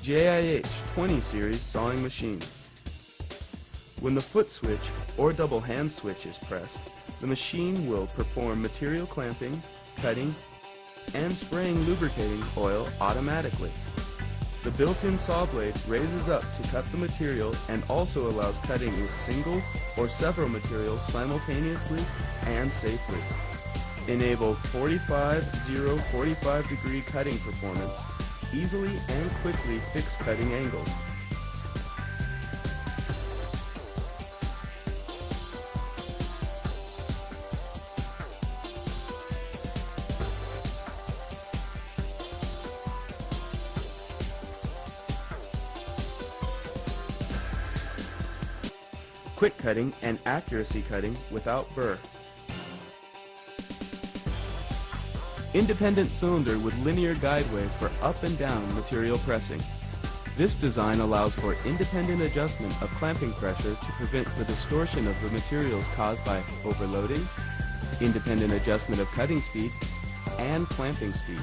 JIH20 series sawing machine. When the foot switch or double hand switch is pressed, the machine will perform material clamping, cutting, and spraying lubricating oil automatically. The built-in saw blade raises up to cut the material and also allows cutting with single or several materials simultaneously and safely. Enable 45 degree cutting performance. Easily and quickly fix cutting angles. Quick cutting and accuracy cutting without burr. Independent cylinder with linear guideway for up and down material pressing. This design allows for independent adjustment of clamping pressure to prevent the distortion of the materials caused by overloading, independent adjustment of cutting speed, and clamping speed.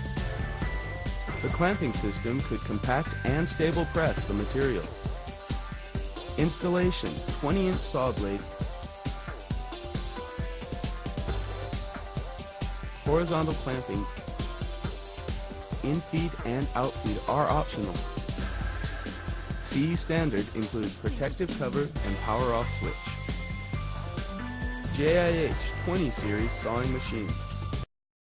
The clamping system could compact and stable press the material. Installation: 20-inch saw blade, horizontal clamping, in-feed and out-feed are optional. CE standard include protective cover and power-off switch. JIH20 series sawing machine.